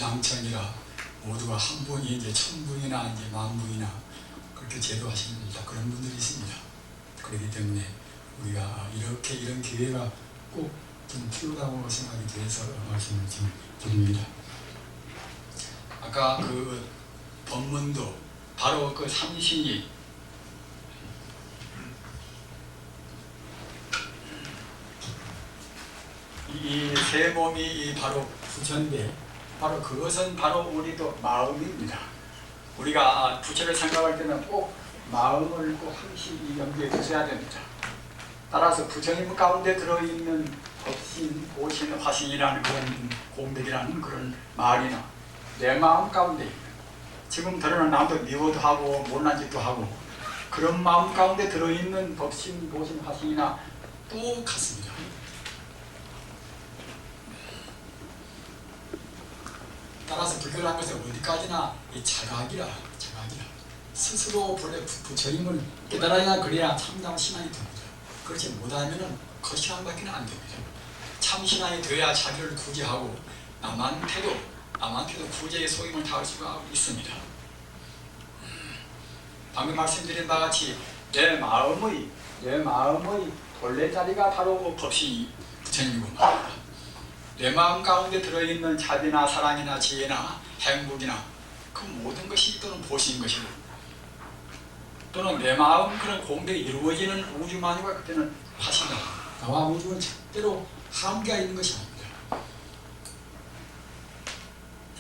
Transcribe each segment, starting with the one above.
일왕천이라 모두가 한 분이 이제 천분이나 이제 만분이나 그렇게 제도하시는 그런 분들이 있습니다. 그렇기 때문에 우리가 이렇게 이런 기회가 꼭 좀 필요하다고 생각이 돼서 말씀을 좀 드립니다. 아까 그 법문도 바로 그 삼신이 이 세 몸이 바로 부처인데 바로 그것은 바로 우리도 마음입니다. 우리가 부처를 생각할 때는 꼭 마음을 꼭 항시 염두에 두셔야 됩니다. 따라서 부처님 가운데 들어있는 법신, 보신, 화신이라는 그런 공덕이라는 그런 말이나 내 마음 가운데 있는 지금 들어는 남도 미워도 하고 못난 짓도 하고 그런 마음 가운데 들어있는 법신, 보신, 화신이나 똑같습니다. 따라서 불교라는 것은 어디까지나 이 자각이라 스스로 본래 부처님을 깨달아야 그래야 참다운 신앙이 됩니다. 그렇지 못하면 거시함밖에 안 됩니다. 참 신앙이 되어야 자기를 구제하고 남한테도 구제의 속임을 다할 수가 있습니다. 방금 말씀드린 바와 같이 내 마음의 본래 자리가 바로 법신이 부처님이고 말입니다. 내 마음 가운데 들어있는 자비나 사랑이나 지혜나 행복이나 그 모든 것이 또는 보신 것이고 또는 내 마음 그런 공덕이 이루어지는 우주만유가 그때는 화신이다. 나와 우주는 절대로 한계가 있는 것이 아닙니다.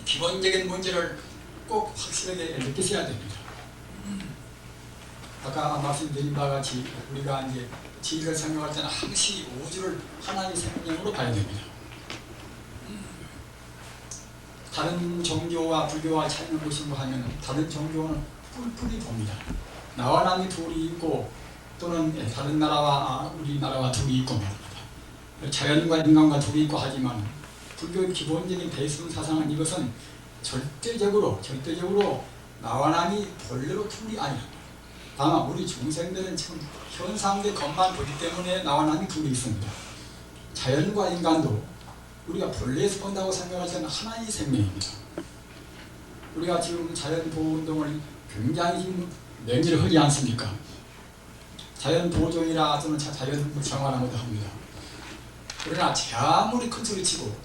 기본적인 문제를 꼭 확실하게 느끼셔야 됩니다. 아까 말씀드린 바와 같이 우리가 이제 진리를 생각할 때는 항시 우주를 하나의 생명으로 봐야 됩니다. 다른 종교와 불교와 차이는 무엇인가 하면 다른 종교는 뿔뿔이 봅니다. 나와 남이 둘이 있고 또는 다른 나라와 우리나라와 둘이 있고 말입니다. 자연과 인간과 둘이 있고 하지만 불교의 기본적인 배수 사상은 이것은 절대적으로 나와 남이 본래로 둘이 아니라 다만 우리 중생들은 지금 현상의 것만 보기 때문에 나와 남이 둘이 있습니다. 자연과 인간도 우리가 본래에서 본다고 생각할 때는 하나의 생명입니다. 우리가 지금 자연보호운동을 굉장히 지금 냉기를 하지 않습니까? 자연보존이라 또는 자연정화라고도 합니다. 그러나 아무리 큰 소리치고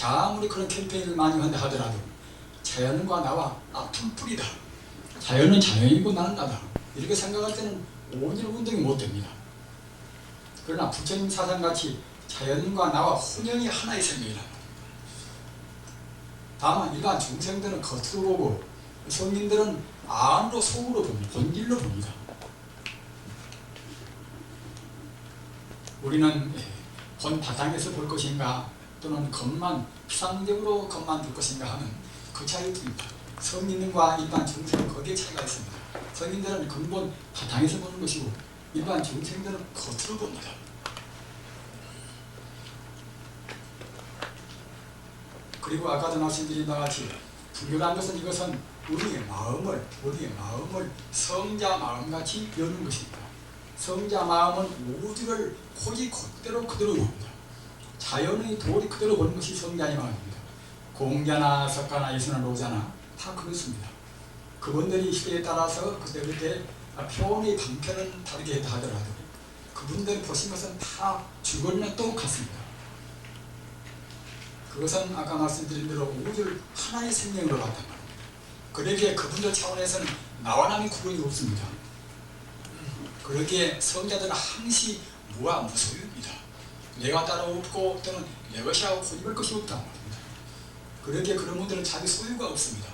아무리 그런 캠페인을 많이 한다 하더라도 자연과 나와 둘뿐이다. 자연은 자연이고 나는 나다. 이렇게 생각할 때는 온전히 운동이 못 됩니다. 그러나 부처님 사상같이 자연과 나와 혼연이 하나의 생명이란 말입니다. 다만 일반 중생들은 겉으로 보고 성인들은 안으로 속으로 봅니다. 본질로 봅니다. 우리는 본 바탕에서 볼 것인가 또는 피상적으로 겉만 볼 것인가 하는 그 차이입니다. 성인들과 일반 중생은 거기에 차이가 있습니다. 성인들은 근본 바탕에서 보는 것이고 일반 중생들은 겉으로 봅니다. 그리고 아까도 말씀드린 바와 같이 불교라는 것은 이것은 우리의 마음을 성자 마음같이 여는 것입니다. 성자 마음은 우주를 고지 그대로 봅니다. 자연의 도리 그대로 보는 것이 성자의 마음입니다. 공자나 석가나 예수나 노자나 다 그렇습니다. 그분들이 시대에 따라서 그때 표현의 방편은 다르게 했다 하더라도 그분들이 보신 것은 다 주거리는 똑같습니다. 그것은 아까 말씀드린 대로 우주를 하나의 생명으로 봤단 말입니다. 그러기에 그분들 차원에서는 나와 남의 구분이 없습니다. 그러기에 성자들은 항시 무소유입니다. 내가 따로 없고 또는 내 것이라고 고집할 것이 없단 말입니다. 그러기에 그런 분들은 자기 소유가 없습니다.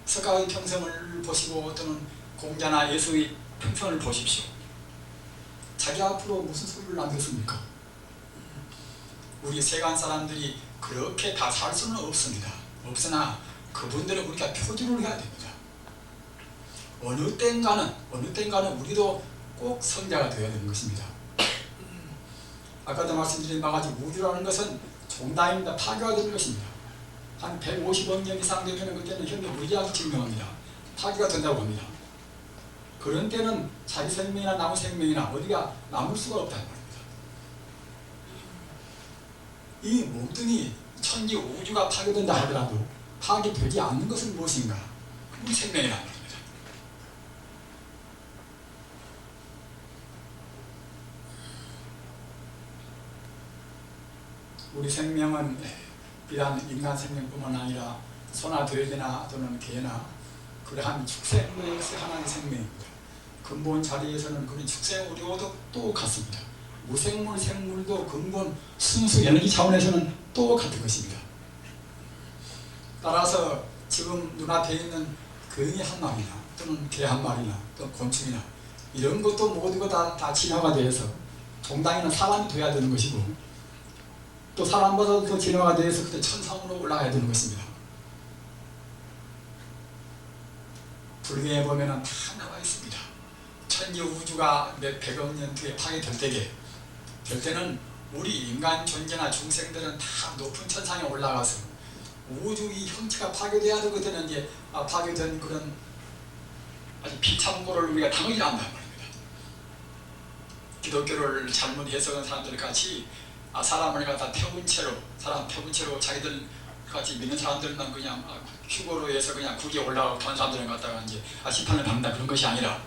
석가의 평생을 보시고 또는 공자나 예수의 평생을 보십시오. 자기 앞으로 무슨 소유를 남겼습니까? 우리 세간 사람들이 그렇게 다 살 수는 없습니다. 없으나 그분들은 우리가 표준을 해야 됩니다. 어느 땐가는 우리도 꼭 성자가 되어야 되는 것입니다. 아까도 말씀드린 바와 같이 우주라는 것은 종단입니다. 파괴가 되는 것입니다. 한 150억 년 이상 되면 그때는 현대 물리학이 증명합니다. 파괴가 된다고 합니다. 그런 때는 자기 생명이나 나무 생명이나 어디가 남을 수가 없다는 말입니다. 이 몸뚱이 천지 우주가 파괴된다 하더라도 파괴되지 않는 것은 무엇인가? 우리 생명이란 말입니다. 우리 생명은 비단 인간 생명뿐만 아니라 소나 돼지나 또는 개나 그러한 축생으로서 하나의 생명입니다. 근본 자리에서는 그런 축생으로도 또 같습니다. 무생물, 생물도 근본 순수 에너지 차원에서는 또 같은 것입니다. 따라서 지금 눈앞에 있는 거인이 한 마리나 또는 개 한 마리나 또 곤충이나 이런 것도 모두가 다 진화가 되어서 동당에는 사람이 돼야 되는 것이고 또 사람보다 더 진화가 되어서 그때 천상으로 올라가야 되는 것입니다. 불경에 보면은 다 나와 있습니다. 천지 우주가 몇 백억 년 뒤에 파괴될 때는 우리 인간 존재나 중생들은 다 높은 천상에 올라가서 우주 이 형체가 파괴돼야 되고 그때는 이제 파괴된 그런 아주 비참고를 우리가 당하지 않는단 말입니다. 기독교를 잘못 해석한 사람들 같이 사람을 갖다 태운 채로 자기들 같이 믿는 사람들만 그냥 휴거로 해서 그냥 국에 올라가고 던 사람들을 갖다가 이제 심판을 받는다 그런 것이 아니라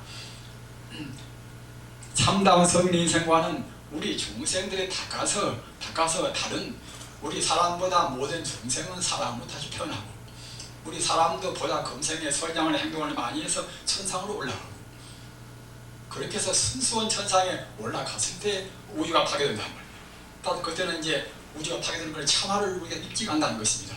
참다운 성인의 인생과는 우리 중생들이 닦아서 다른 우리 사람보다 모든 중생은 사람으로 다시 태어나고 우리 사람도 보다 금생의 선량한 행동을 많이 해서 천상으로 올라가고 그렇게 해서 순수한 천상에 올라갔을 때 우주가 파괴된단 말이에요. 따로 그때는 이제 우주가 파괴되는 걸 참화를 우리가 입지가 않는다는 것입니다.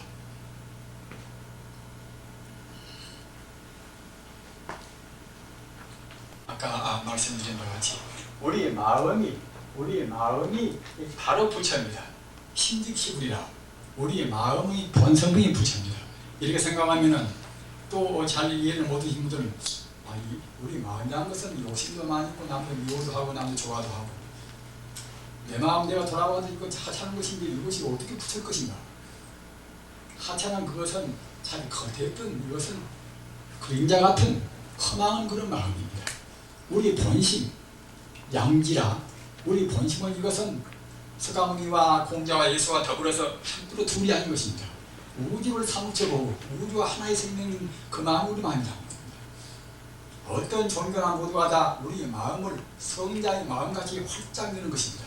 아까 말씀드린 것 같이 우리 마음이 바로 부처입니다. 신직시불이라 우리 마음의 본성이 부처입니다. 이렇게 생각하면은 또 잘 이해를 못하신 분들은 우리 마음이라는 것은 욕심도 많이 있고 남도 미워도 하고 남도 좋아도 하고 내 마음대로 돌아와도 이거 하찮은 것인데 이것이 어떻게 붙을 것인가? 하찮은 그것은 잘 겉에있던 이것은 그림자 같은 허망한 그런 마음입니다. 우리 본심, 양지라 우리 본심은 이것은 서가모니와 공자와 예수와 더불어서 한두로 둘이 아닌 것입니다. 우주를 사무쳐보고 우주와 하나의 생명인 그 마음이 우리 마음이다. 어떤 종교나 모두가 다 우리 마음을 성자의 마음같이 활짝 여는 것입니다.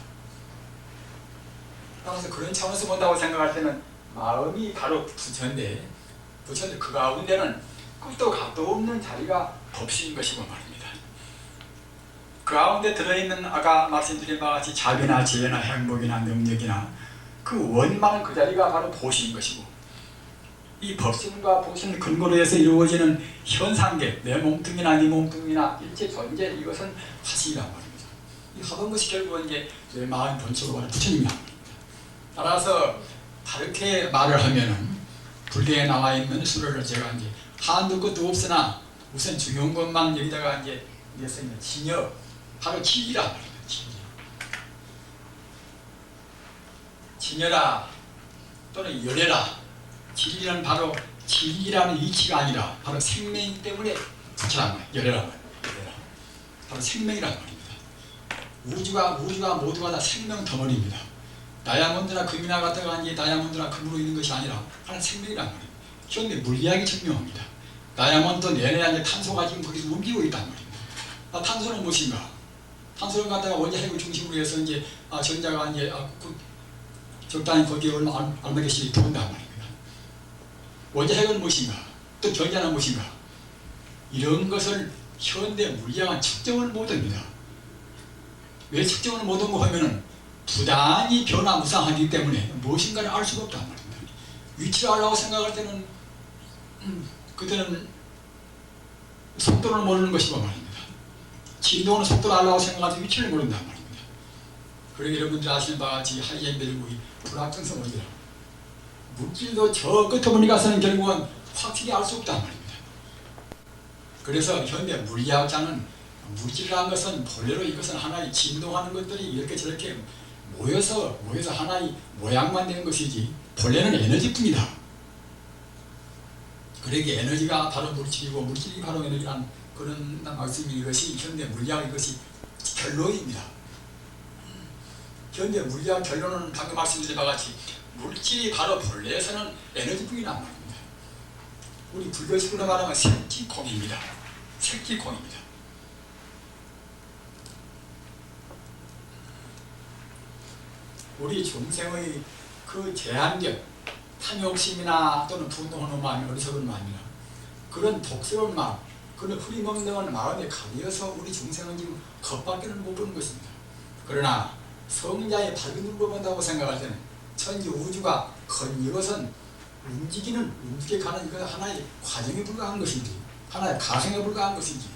따라서 그런 차원에서 본다고 생각할 때는 마음이 바로 부처인데 그 가운데는 끝도 값도 없는 자리가 법신인 것이고 말입니다. 그 가운데 들어있는 아까 말씀드린 바와 같이 자비나 지혜나 행복이나 능력이나 그 원망은 그 자리가 바로 보신인 것이고 이 법신과 보신을 근거로 해서 이루어지는 현상계 내 몸뚱이나 네 몸뚱이나 일체 존재 이것은 화신이란 말입니다. 이 하던 것이 결국은 이제 내 마음 본체로 말하는 부처님이란 말입니다. 따라서 다르게 말을 하면은 불교에 나와 있는 수를 제가 이제 한도 끝도 없으나 우선 중요한 것만 여기다가 이제 썼습니다. 진여 바로 진리란 말입니다. 진여라 또는 열애라. 진리는 바로 진리라는 이치가 아니라 바로 생명이기 때문에 부처란 말이에요. 열애란 말이에요. 바로 생명이란 말입니다. 우주가 모두가 다 생명 덩어리입니다. 다이아몬드나 금이나 갖다가 이제 다이아몬드나 금으로 있는 것이 아니라 하나는 생명이란 말이에요. 현대 물리학이 증명합니다. 다이아몬드 내내 이제 탄소가 지금 거기서 움직이고 있단 말입니다. 탄소는 무엇인가? 탄소를 갖다가 원자 핵을 중심으로 해서 이제 전자가 이제 적당히 거기에 얼마 개씩 들어온단 말입니다. 원자 핵은 무엇인가? 또 전자는 무엇인가? 이런 것을 현대 물리학은 측정을 못합니다. 왜 측정을 못하고 하면은 부단히 변화무쌍하기 때문에 무엇인가를 알 수가 없단 말입니다. 위치를 알라고 생각할 때는 그때는 속도를 모르는 것이고 말입니다. 진동은 속도를 알라고 생각할 때 위치를 모른단 말입니다. 그리고 여러분들 아시는 바와 같이 하이젠베르그의 불확정성 원리라 물질도 저 끝머리 가서는 결국은 확실히 알 수 없단 말입니다. 그래서 현대 물리학자는 물질이라는 것은 본래로 이것은 하나의 진동하는 것들이 이렇게 저렇게 모여서 하나의 모양만 되는 것이지 본래는 에너지뿐이다. 그러기에 에너지가 바로 물질이고 물질이 바로 에너지라는 그런 말씀이 이것이 현대 물리학 이것이 결론입니다. 현대 물리학 결론은 방금 말씀드린 바와 같이 물질이 바로 본래에서는 에너지뿐이란 말입니다. 우리 불교식으로 말하면 색기공입니다. 색기공입니다. 우리 중생의 그 제한력, 탐욕심이나 또는 분노하는 마음이 어리석은 마음이나 그런 독스러운 마음, 그런 흐리멍덩한 마음에 가려서 우리 중생은 지금 겉밖에는 못 보는 것입니다. 그러나 성자의 밝은 눈으로 본다고 생각할 때는 천지 우주가 이것은 움직여가는 이거 하나의 과정에 불과한 것인지 하나의 가성에 불과한 것인지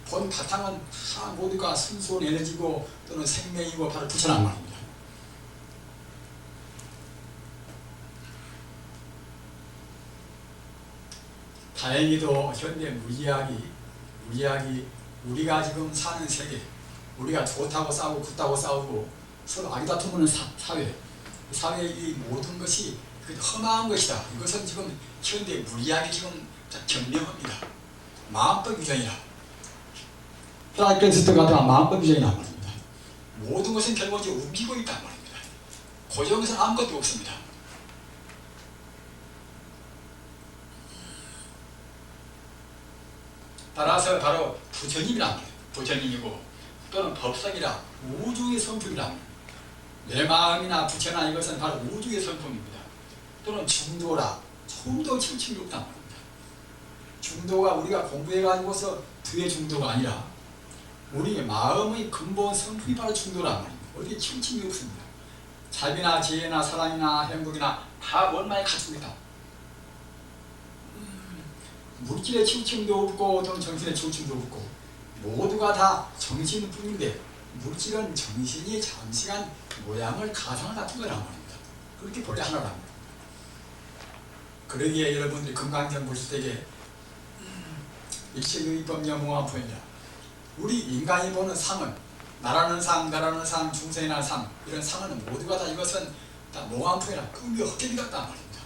본 바탕은 다 모두가 순수한 에너지고 또는 생명이고 바로 부처란 말입니다. 다행히도 현대 무의학이 우리가 지금 사는 세계, 우리가 좋다고 싸우고 굿다고 싸우고 서로 악다투는 사회의 이 모든 것이 험한 것이다. 이것은 지금 현대 물리학이 지금 증명합니다. 마음법 유전이라. 프랑켄스트가 마음법 유전이란 말입니다. 모든 것은 결국은 움직이고 있단 말입니다. 고정에서는 아무것도 없습니다. 따라서 바로 부처님이란 말이에요. 부처님이고 또는 법성이라 우주의 성품이란 말이에요. 내 마음이나 부처나 이것은 바로 우주의 성품입니다. 또는 중도라 처음도 칭칭이 없단 말입니다. 중도가 우리가 공부해가지고서 뒤의 중도가 아니라 우리 마음의 근본 성품이 바로 중도란 말입니다. 어디에 칭칭이 없습니다. 자비나 지혜나 사랑이나 행복이나 다 원만히 갖추고 있다. 물질의 치우침도 없고 또는 정신의 치우침도 없고 모두가 다 정신뿐인데 물질은 정신이 잠시간 모양을 가상을 갖춘 거란 말입니다. 그렇게 본래 하나란 말입니다. 그러기에 여러분들이 금강경 보실 때에 일체유의법 영무한포이냐 우리 인간이 보는 상은 나라는 상, 중생이 날 상 이런 상은 모두가 다 이것은 다 몽환포이나 꿈이 헛개비 같단 말입니다.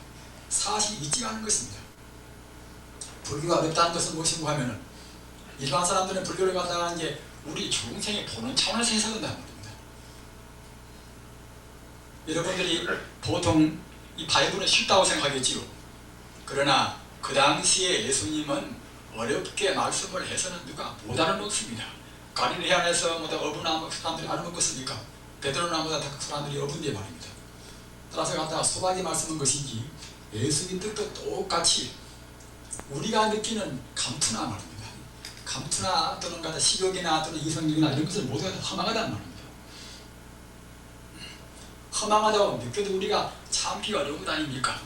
사실이 있지 않은 것입니다. 불교가 어렵다는 것은 무엇인가 하면은 일반 사람들은 불교를 갖다가 이제 우리 중생이 보는 차원에서 해석한다는 겁니다. 여러분들이 보통 이 바이블은 쉽다고 생각하겠지요. 그러나 그 당시에 예수님은 어렵게 말씀을 해서는 누가 못 알아먹습니다. 갈릴리안에서 어부나 사람들이 알아먹겠습니까? 베드로나보다 더 사람들이 어부인데 말입니다. 따라서 갖다가 소박이 말씀한 것이지 예수님 뜻도 똑같이 우리가 느끼는 감투나 말입니다. 감투나 또는 식욕이나 또는 이성욕이나 이런 것을 모두가 다 허망하다는 말입니다. 허망하다고 느껴도 우리가 참기 어려운 것 아닙니까?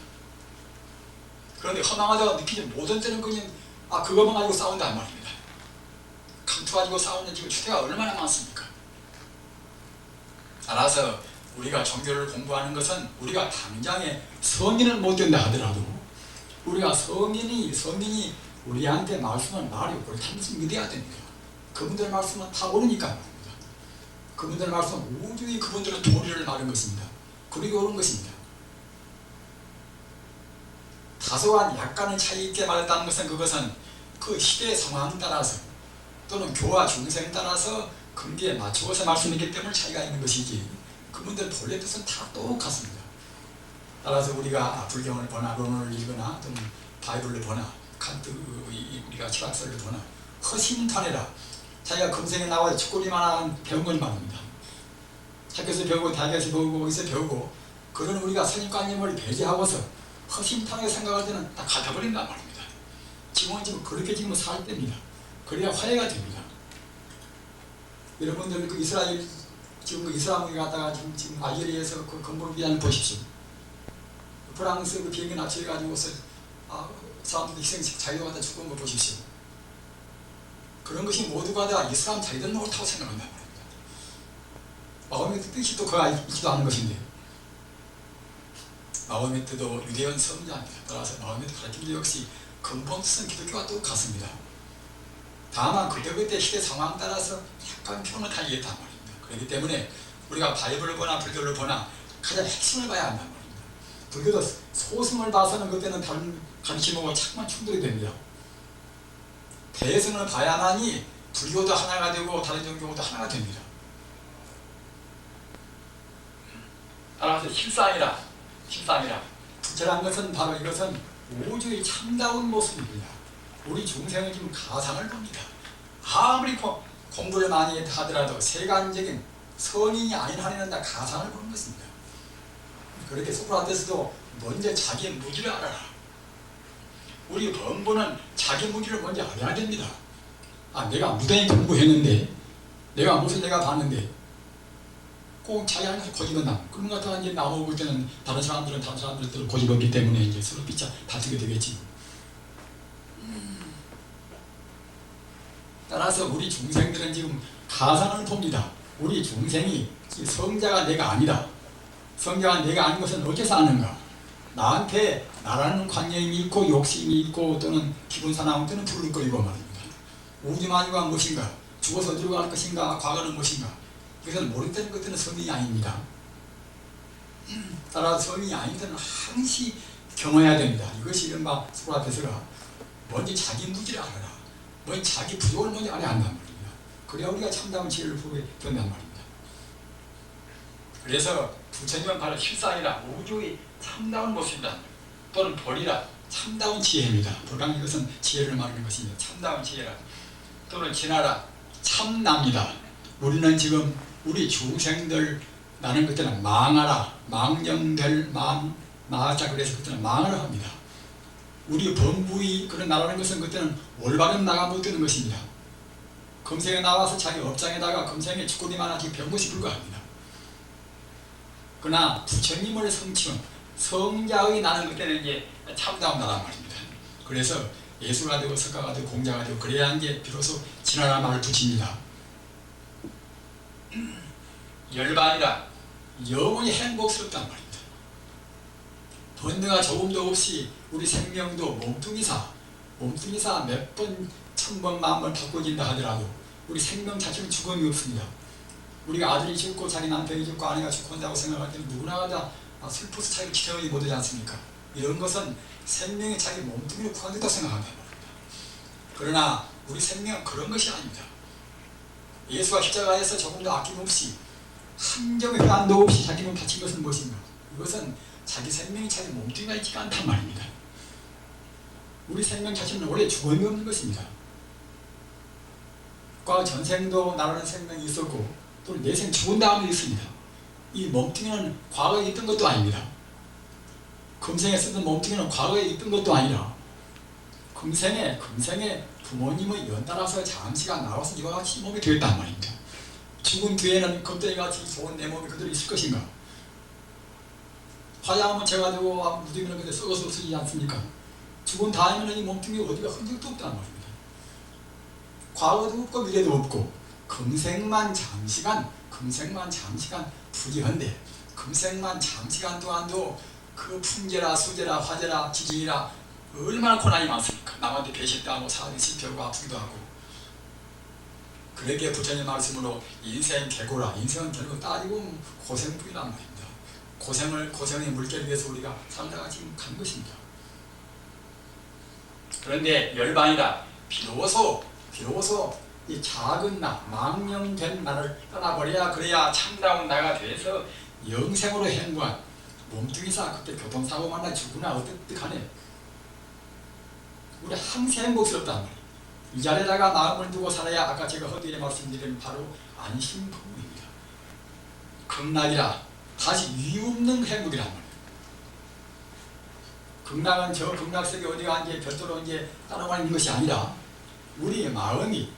그런데 허망하다고 느끼지 못한 때는 그냥 그것만 가지고 싸운다는 말입니다. 감투 가지고 싸우는 지금 추세가 얼마나 많습니까? 따라서 우리가 종교를 공부하는 것은 우리가 당장에 성인을 못 된다 하더라도 우리가 성인이 우리한테 말씀을 말이 옳다는 것을 믿어야 됩니다. 그분들 말씀은 다 옳으니까 말입니다. 그분들 말씀은 우주의 그분들의 도리를 말한 것입니다. 그리고 옳은 것입니다. 다소한 약간의 차이 있게 말했다는 것은 그것은 그 시대의 상황 따라서 또는 교화 중생 따라서 근기에 맞추어서 말씀이기 때문에 차이가 있는 것이지 그분들 본래 뜻은 다 똑같습니다. 따라서 우리가 불경을 보나 론을 읽거나 또는 바이블을 보나 칸트 우리가 철학서를 보나 허심탄회라 자기가 금생에 나와서 뒷골이만한 배운 걸 말합니다. 학교에서 배우고 대학에서 배우고 어디서 배우고 그런 우리가 선입관념을 배제하고서 허심탄회하게 생각할 때는 다 갚아버린단 말입니다. 지금 그렇게 지금 살 때입니다. 그래야 화해가 됩니다. 여러분들 그 이스라엘 지금 그 이슬람을 갖다가 지금 알제리에서 그 건물 비난을 보십시오. 프랑스 그 비행기 납치해가지고서 사람들이 희생 자유를 갖다 죽은 거 보십시오. 그런 것이 모두가 다 이슬람 자유들은 옳다고 생각한단 말입니다. 마음의 뜻이 또 그가 있지도 않은 것인데 마음의 뜻도 유대인 선자입니다. 따라서 마음의 뜻 가르침도 역시 근본 뜻은 기독교와 똑같습니다. 다만 그때그때 시대 상황 따라서 약간 표현을 달리겠단 말입니다. 그렇기 때문에 우리가 바이블을 보나 불교를 보나 가장 핵심을 봐야 한단 말입니다. 불교도 소승을 봐서는 그때는 다른 가르침하고 자꾸만 충돌이 됩니다. 대승을 봐야만이 불교도 하나가 되고 다른 종교도 하나가 됩니다. 따라서 실상이라 부처란 것은 바로 이것은 우주의 참다운 모습입니다. 우리 중생은 지금 가상을 봅니다. 아무리 공부를 많이 하더라도 세간적인 성인이 아닌 한에는 다 가상을 보는 것입니다. 그렇게 소크라테스도 먼저 자기의 무기를 알아라. 우리 범부는 자기 무기를 먼저 알아야 됩니다. 내가 무당히 공부했는데, 내가 무슨 내가 봤는데, 꼭 자기 안에서 고집은다. 그런 것 같아 이제 나오고 때는 다른 사람들도 고집었기 때문에 이제 서로 삐쳐 다투게 되겠지. 따라서 우리 중생들은 지금 가상을 봅니다. 우리 중생이 성자가 내가 아니다. 성자가 내가 아닌 것은 어째서 아는가? 나한테 나라는 관념이 있고 욕심이 있고 또는 기분사나움 또는 불을거리고 말입니다. 우주만유가 무엇인가? 죽어서 어디로 갈 것인가? 과거는 무엇인가? 이것을 모른다는 것들은 성인이 아닙니다. 따라서 성인이 아닌 것은 항시 경험해야 됩니다. 이것이 이른바 소크라테스가 먼저 자기 무지를 알아라. 먼저 자기 부족을 먼저 알아야 한단 말입니다. 그래야 우리가 참다운 지혜를 보게 된단 말입니다. 그래서 부처님은 바로 실상이라 우주의 참다운 모습이다. 또는 벌이라 참다운 지혜입니다. 벌이란 이것은 지혜를 말하는 것입니다. 참다운 지혜라. 또는 진화라 참납니다. 우리는 지금 우리 중생들 나는 그때는 망하라 망령될 망하자 그래서 그때는 망을 합니다. 우리 범부의 그런 나라는 것은 그때는 올바른 나가 못 되는 것입니다. 금생에 나와서 자기 업장에다가 금생에 주권이 많아 지금 병것이 불과합니다. 그러나 부처님을 성취한 성자의 나는 그때는 이제 참다운 나란 말입니다. 그래서 예수가 되고 석가가 되고 공자가 되고 그래야 이제 비로소 진화라 말을 붙입니다. 열반이라 영원히 행복스럽단 말입니다. 번뇌가 조금도 없이 우리 생명도 몸뚱이사 몇 번, 1000번, 10,000번 바꿔진다 하더라도 우리 생명 자체는 죽음이 없습니다. 우리가 아들이 죽고 자기 남편이 죽고 아내가 죽고 한다고 생각할 때는 누구나 다 슬퍼서 자기 기대하지 못하지 않습니까? 이런 것은 생명이 자기 몸뚱이로 구간됐다고 생각한단 말입니다. 그러나 우리 생명은 그런 것이 아닙니다. 예수가 십자가에서 조금도 아낌없이 한 점의 회한도 없이 자기 몸 바친 것은 무엇인가? 이것은 자기 생명이 자기 몸뚱이가 있지가 않단 말입니다. 우리 생명 자체는 원래 죽음이 없는 것입니다. 과거 전생도 나라는 생명이 있었고 또 내생 죽은 다음에 있습니다. 이 몸뚱이는 과거에 있던 것도 아닙니다. 금생에 쓰던 몸뚱이는 과거에 있던 것도 아니라 금생에 부모님의 연달아서 잠시간 나와서 이와 같이 몸이 되었단 말입니다. 죽은 뒤에는 금덩이같이 좋은 내 몸이 그대로 있을 것인가? 화장하면 제가 되고 무덤이나 그대 썩어서 없어지지 않습니까? 죽은 다음에는 이 몸뚱이 어디가 흔적도 없단 말입니다. 과거도 없고 미래도 없고 금생만 잠시간 부지한데 금생만 잠시간 동안도 그 풍제라 수제라 화제라 지진이라 얼마나 고난이 많습니까? 남한테 배신도 하고 사람이 실패하고 아프기도 하고. 그렇게 부처님 말씀으로 인생 개고라. 인생은 결국 따지고 고생뿐이란 말입니다. 고생의 물결 위해서 우리가 살다가 지금 간 것입니다. 그런데 열반이다. 비로소 이 작은 나, 망령된 나를 떠나버려야 그래야 참다운 나가 돼서 영생으로 행보한 몸뚱이사 그때 교통사고 만나 죽으나 어떡하네. 우리 항상 행복스럽단 말이에요. 이 자리에다가 마음을 두고 살아야 아까 제가 허드에 말씀드린 바로 안심부입니다. 극락이라 다시 이유 없는 행복이란 말이에요. 극락은 저 극락세계 어디가 이제 별도로 이제 따라가는 것이 아니라 우리 마음이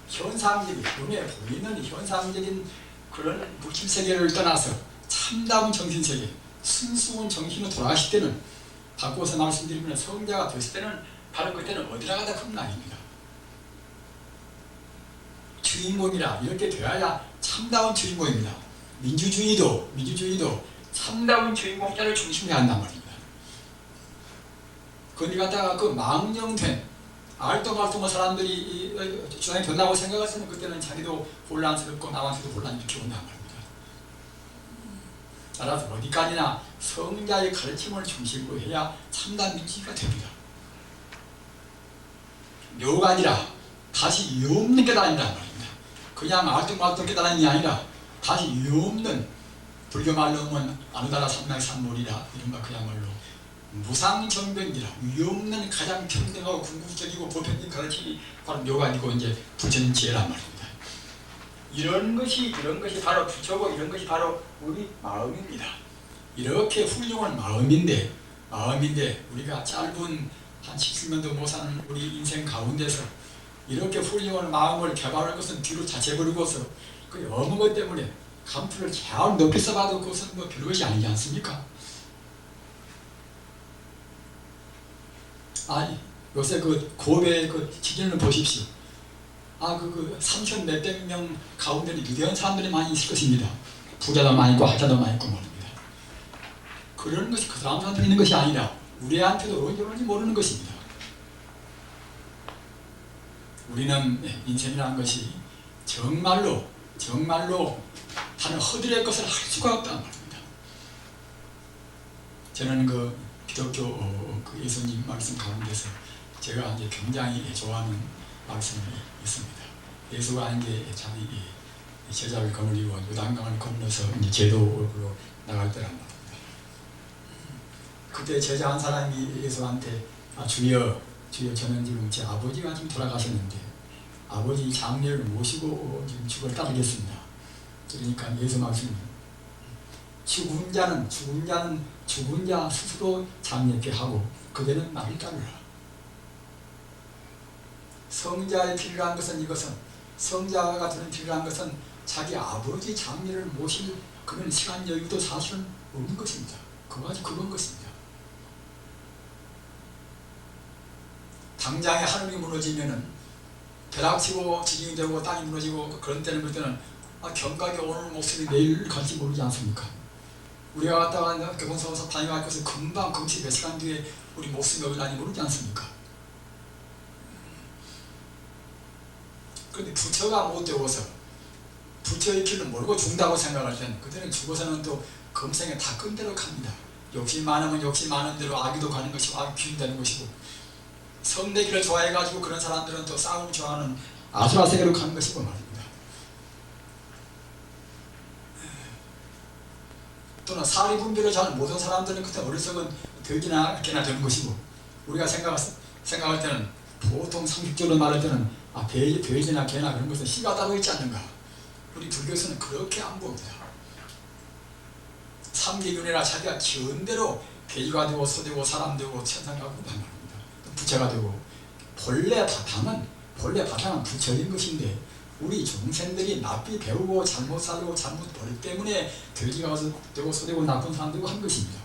현상적인 눈에 보이는 현상적인 그런 물질세계를 떠나서 참다운 정신세계 순수한 정신으로 돌아가실 때는 바꿔서 말씀드리면 성자가 됐을 때는 바로 그때는 어디나 가다 극락입니다. 주인공이라 이렇게 되어야 참다운 주인공입니다. 민주주의도 참다운 주인공자를 중심으로 한단 말입니다. 그런데 갖다가 그 망령된 알똥알똥한 사람들이 주장이 된다고 생각했으면 그때는 자기도 혼란스럽고 남한테도 혼란이 이렇게 온단 말입니다. 따라서 어디까지나 성자의 가르침을 중심으로 해야 참다운 민주주의가 됩니다. 묘가 아니라 다시 이유 없는 깨달음이란 말입니다. 그냥 알똥말똥 깨달음이 아니라 다시 이유 없는 불교 말로 하면 아누다라 삼맥삼몰이라 이른바 그야말로 무상정변이라 위없는 가장 평등하고 궁극적이고 보편적인 가르침이 바로 묘관이고 이제 부처님 지혜란 말입니다. 이런 것이 바로 부처고 이런 것이 바로 우리 마음입니다. 이렇게 훌륭한 마음인데 우리가 짧은 한 70년도 못 사는 우리 인생 가운데서 이렇게 훌륭한 마음을 개발할 것은 뒤로 자체버리고서 그 어느 것 때문에 감투를 잘 높이서 봐도 그것은 뭐 별것이 아니지 않습니까? 아니 요새 그 고베의 그 지진을 보십시오. 그 3천 몇백 명 가운데는 위대한 사람들이 많이 있을 것입니다. 부자도 많이 있고 하자도 많이 있고 말입니다. 그런 것이 그 사람한테 있는 것이 아니라 우리한테도 언제 오는지 모르는 것입니다. 우리는 인생이라는 것이 정말로 다른 허들의 것을 할 수가 없다는 말입니다. 저는 그 기독교 그 예수님 말씀 가운데서 제가 이제 굉장히 좋아하는 말씀이 있습니다. 예수가 이제 자기 제자를 거느리고 요단강을 건너서 이제 제도로 나갈 때란 말입니다. 그때 제자 한 사람이 예수한테 주여 저는 지금 제 아버지가 지금 돌아가셨는데 아버지 장례를 모시고 지금 죽을 따르겠습니다. 그러니까 예수 말씀이 죽은 자 스스로 장례케 하고 그대는 나를 따르라. 성자의 필요한 것은 성자 같은 필요한 것은 자기 아버지 장례를 모실 그런 시간 여유도 사실은 없는 것입니다. 그건 것입니다. 당장에 하늘이 무너지면은 벼락치고 지진이 되고 땅이 무너지고 그런 때는 경각이 오늘 목숨이 내일 갈지 모르지 않습니까? 우리가 갔다가 교통사고서 다녀가지고서 금방 금시 몇 시간 뒤에 우리 목숨이 어디 날지 모르지 않습니까? 그런데 부처가 못 되고서 부처의 길을 모르고 죽는다고 생각할 때는 그때는 죽어서는 또 금생에 다 끈 대로 갑니다. 욕심 많으면 욕심 많은 대로 악의도 가는 것이고 악이 귀인되는 것이고 성내기를 좋아해가지고 그런 사람들은 또 싸움을 좋아하는 아수라 세계로 가는 것이고 말입니다. 또는 사리분별을 잘 못한 사람들은 그때 어리석은 덕이나 개나 되는 것이고 우리가 생각할 때는 보통 상식적으로 말할 때는 돼지나 개나 그런 것은 씨가 따로 있지 않는가. 우리 불교에서는 그렇게 안 봅니다. 삼계균이나 자기가 기운 대로 돼지가 되고 소되고 사람 되고 천상가 된단 말입니다. 부처가 되고 본래 바탕은 부처인 것인데 우리 중생들이 납비 배우고 잘못 살고 잘못 버리기 때문에 돼지가 되고 소되고 나쁜 사람 되고 한 것입니다.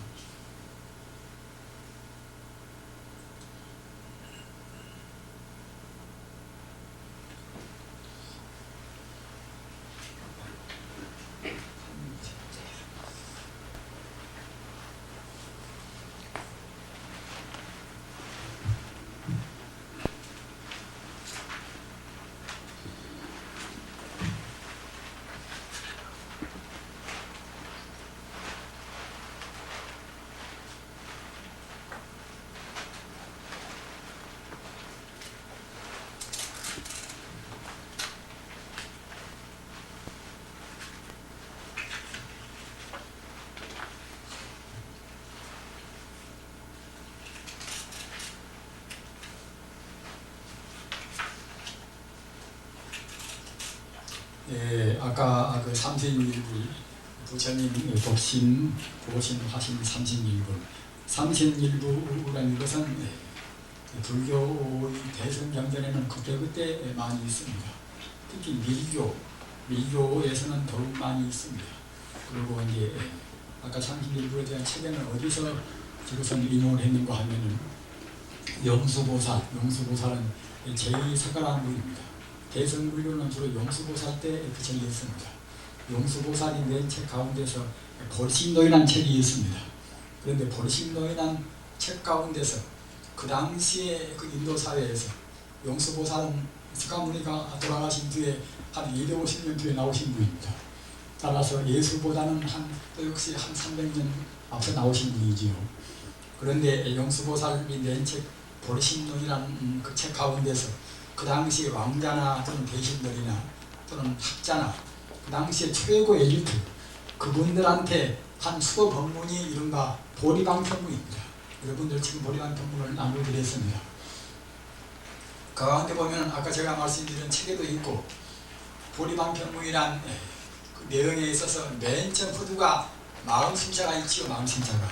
아까 그 31부 부처님 보신하신 31부라는 것은 불교의 대승경전에는 그때 많이 있습니다. 특히 밀교에서는 더욱 많이 있습니다. 그리고 이제 아까 31부에 대한 책에는 어디서 지금선 인용을 했는가 하면은 용수보살은 제2사가라는 분입니다. 대승불교는 주로 용수보살 때 그 책이 있습니다. 용수보살이 낸 책 가운데서 볼심노인한 책이 있습니다. 그런데 볼심노인한 책 가운데서 그 당시에 그 인도 사회에서 용수보살은 석가모니가 돌아가신 뒤에 한 250년 뒤에 나오신 분입니다. 따라서 예수보다는 역시 한 300년 앞서 나오신 분이지요. 그런데 용수보살이 낸 책 볼심노인이라는 그 책 가운데서 그 당시 왕자나 또는 대신들이나 또는 학자나 그 당시에 최고 엘리트 그분들한테 한 수도 법문이 이른바 보리방편문입니다. 여러분들 지금 보리만 본문을 나눠드렸습니다. 그 가운데 보면 아까 제가 말씀드린 책에도 있고 보리만 병문이란 그 내용에 있어서 맨 처음 호두가 마음 심자가 있지요. 마음 심자가.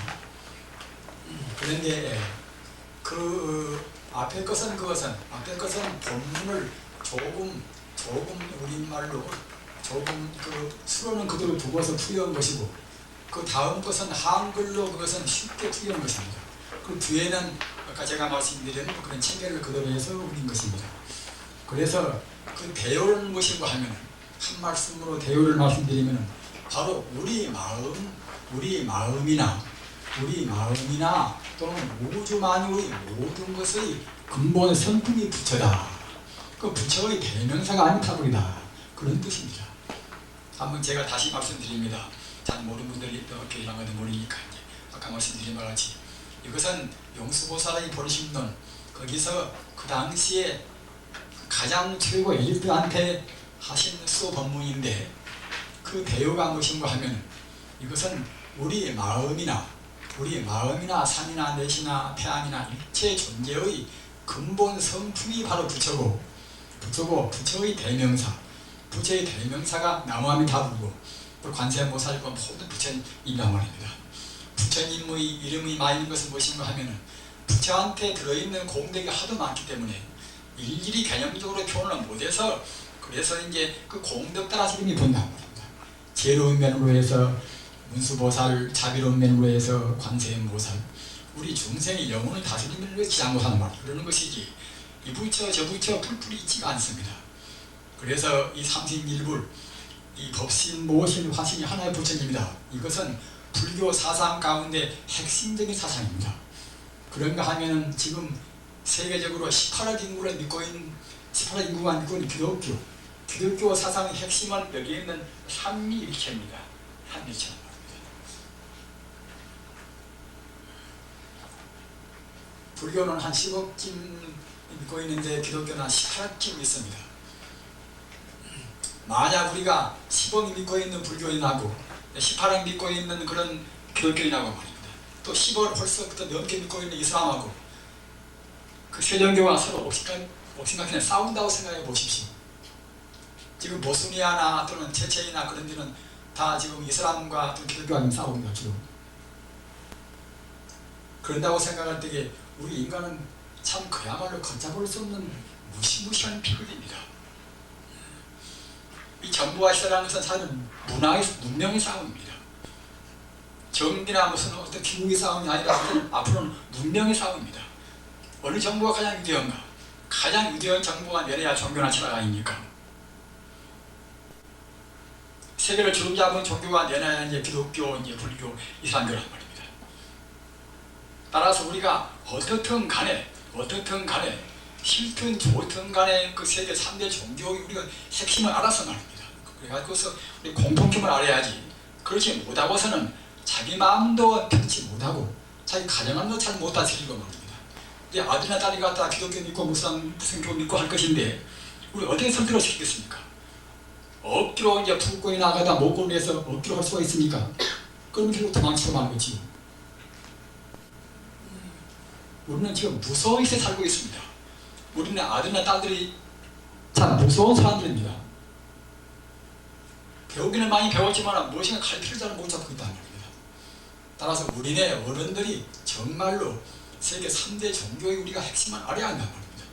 그런데 그 앞에 것은 본문을 조금 우리말로 조금 그 수로는 그대로 두고서 풀이한 것이고 그 다음 것은 한글로 그것은 쉽게 풀이한 것입니다. 그 뒤에는 아까 제가 말씀드린 그런 체계를 그대로 해서 올린 것입니다. 그래서 그 대요는 무엇인가 하면 한 말씀으로 대요를 말씀드리면 바로 우리 마음이나 또는 우주 만유의 모든 것의 근본 성품이 부처다. 그 부처의 대명사가 아닌 타불이다. 그런 뜻입니다. 한번 제가 다시 말씀드립니다. 잘 모르는 분들이 이렇게 이런 것도 모르니까 이제 아까 말씀드린 바 같이 이것은 용수보살의 본심론 거기서 그 당시에 가장 최고 엘리트한테 하신 수법문인데 그 대요가 무엇인가 하면 이것은 우리 마음이나 산이나 넷이나 태양이나 일체 존재의 근본 성품이 바로 부처고 부처의 대명사가 나무아미타불이고 또 관세음보살과 모든 부처님이란 말입니다. 부처님의 이름이 많은 것은 무엇인가 하면 부처한테 들어있는 공덕이 하도 많기 때문에 일일이 개념적으로 표현을 못해서 그래서 이제 그 공덕 따라서 이름이 본다는 말입니다. 제로운 면으로 해서 문수보살, 자비로운 면으로 해서 관세음보살, 우리 중생의 영혼을 다스리는 걸 지장보살 말 그러는 것이지 이 부처 저 부처 풀풀이 있지가 않습니다. 그래서 이 삼신일불, 이 법신, 모신, 화신이 하나의 부처님이다. 이것은 불교 사상 가운데 핵심적인 사상입니다. 그런가 하면은 지금 세계적으로 18억 인구가 믿고 있는 기독교 사상의 핵심은 여기에 있는 삼위일체입니다. 삼위일체. 불교는 한 10억쯤 믿고 있는데 기독교는 한 18억쯤 있습니다. 만약 우리가 10억 믿고 있는 불교인하고 18억 믿고 있는 그런 기독교인하고 말입니다. 또 10억을 벌써부터 넘게 믿고 있는 이슬람하고 그 세종교가 서로 옥신각신에 싸운다고 생각해 보십시오. 지금 보스니아나 또는 체체이나 그런 데는 다 지금 이슬람과 기독교가 싸웁니다. 지금. 그런다고 생각할 때에 우리 인간은 참 그야말로 걷잡을 수 없는 무시무시한 비극입니다. 이 정부와 시대라는 것은 사실은 문명의 싸움입니다. 정비나 무슨 어떤 기국의 싸움이 아니라 앞으로는 문명의 싸움입니다. 어느 정부가 가장 위대한가? 가장 위대한 정부가 내려야 종교나 철학 아닙니까? 세계를 주름 잡은 종교가 내려야 이제 기독교, 이제 불교, 이슬람교란 말입니다. 따라서 우리가 어떻든 간에 싫든 좋든 간에 그 세계 3대 종교의 우리가 핵심을 알아서 말입니다. 그래가지고서 우리 공통점을 알아야지. 그렇지 못하고서는 자기 마음도 편치 못하고 자기 가정안도 잘 못 다스리고 말입니다. 이제 아들이나 딸이 갖다 기독교 믿고 무슨교 믿고 할 것인데 우리 어떻게 선택을 시키겠습니까? 억지로 이제 불고에 나가다 목을 내서 억지로 할 수가 있습니까? 그럼 결국 도망치고 마는 거지. 우리는 지금 무서운 시대에 살고 있습니다. 우리는 아들이나 딸들이 참 무서운 사람들입니다. 배우기는 많이 배웠지만 무엇인가 갈피를 잘 못 잡고 있다는 겁니다. 따라서 우리네 어른들이 정말로 세계 3대 종교의 우리가 핵심을 알아야 한다는 겁니다.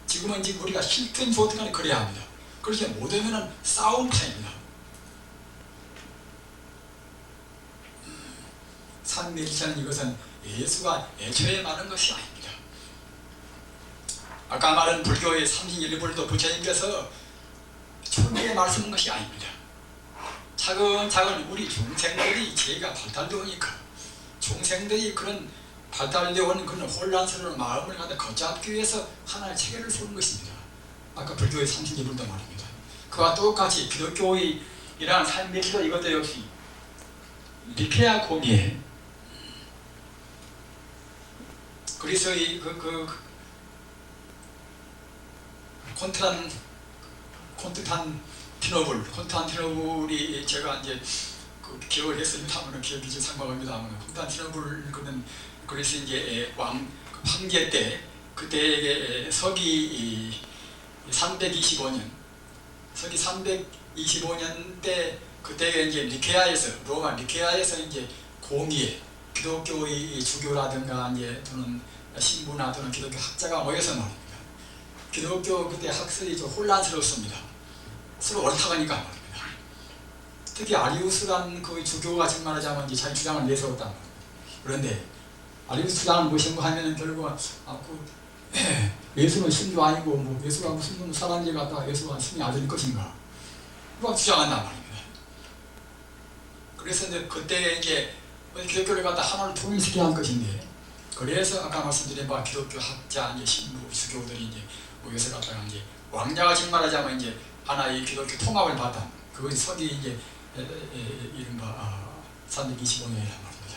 지금은 우리가 싫든 좋든 간에 그래야 합니다. 그렇게 못하면 싸움 타입니다. 삼위일체는 이것은 예수가 애초에 말한 것이 아닙니다. 아까 말한 불교의 삼신일불도 부처님께서 초기에 말씀한 것이 아닙니다. 차근차근 우리 중생들이 죄가 발달되오니까 중생들이 그런 발달되어 온 그런 혼란스러운 마음을 갖다 걷잡기 위해서 하나의 체계를 세운 것입니다. 아까 불교의 삼신일불도 말입니다. 그와 똑같이 기독교의 이러한 삼위일체도 이것도 역시 니케아 공의에 그리스의 콘스탄티노불이 제가 이제 그 기억을 했습니다만 기억이 좀 상박합니다만 콘스탄티노불 그런 그래서 이제 황제 때 그때 서기 325년 때 그때 이제 로마 니케아에서 이제 공의회 기독교의 주교라든가 이제 또는 신부나 또는 기독교 학자가 모여서 말입니다. 기독교 그때 학설이 좀 혼란스럽습니다. 서로 옳다가니까 말입니다. 특히 아리우스란 그 주교가 정말 하자면 자기 주장을 내세웠단 말입니다. 그런데 아리우스 주장은 무엇인가 하면은 결국 예수는 신도 아니고 뭐 예수가 무슨 사람들 갖다가 예수가 신의 아들일 것인가 막 주장한단 말입니다. 그래서 이제 그때 이제 기독교를 갖다 하나로 통일시켜야 할 것인데, 그래서 아까 말씀드린 바 기독교 학자, 이제 신부, 주교들이 이제 모여서 갖다가 이제 왕자가 말하자면 이제 하나의 기독교 통합을 받다. 그것이 서기 이제 이른바 325년이란 말입니다.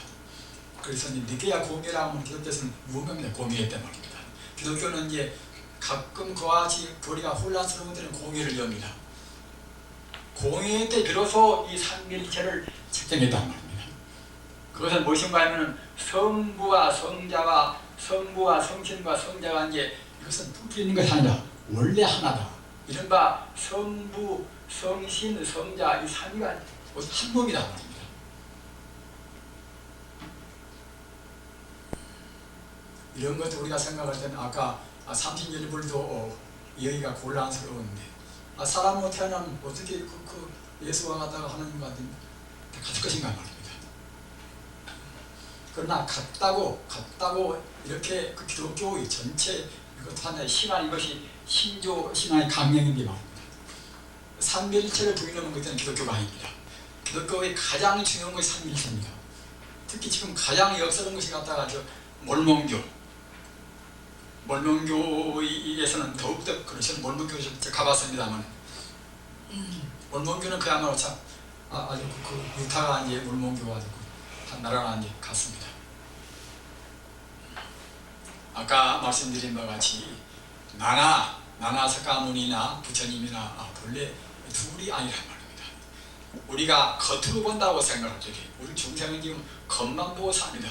그래서 이제 니케아 공의라고 하면 기독교에서는 무명의 공의회 때 말입니다. 기독교는 이제 가끔 그와 같이 교리가 혼란스러운 때는 공의를 엽니다. 공의회 때 비로소 이 삼위일체를 책정했단 말입니다. 그것은 무엇인가 하면 성부와 성자와 성신과 성자가 이제 이것은 부풀리는 것이 아니라 원래 하나다. 이른바 성부, 성신, 성자 이 삼위가 한 몸이다 말입니다. 이런 것도 우리가 생각할 때는 아까 삼신일불도 여기가 곤란스러운데 사람으로 태어나면 어떻게 예수와 같다가 하나님과 같은 같을 것인가 말입니다. 그러나 같다고 이렇게 그 기독교의 전체 이것 하나의 신앙, 이것이 신조 신앙의 강령인데 말입니다. 삼위일체를 부인하는 것은 기독교가 아닙니다. 기독교의 가장 중요한 것이 삼위일체입니다. 특히 지금 가장 역설한 것이 갖다가 몰몬교에서는 더욱더 그러셔서 몰몬교에 가봤습니다만 몰몬교는 그야말로 참 아주 그 유타가 이제 몰몬교가 한 나라가 이제 갔습니다. 아까 말씀드린 바와 같이 나나 석가모니나 부처님이나 본래 둘이 아니란 말입니다. 우리가 겉으로 본다고 생각할 때 우리 중생은 지금 겉만 보고 삽니다.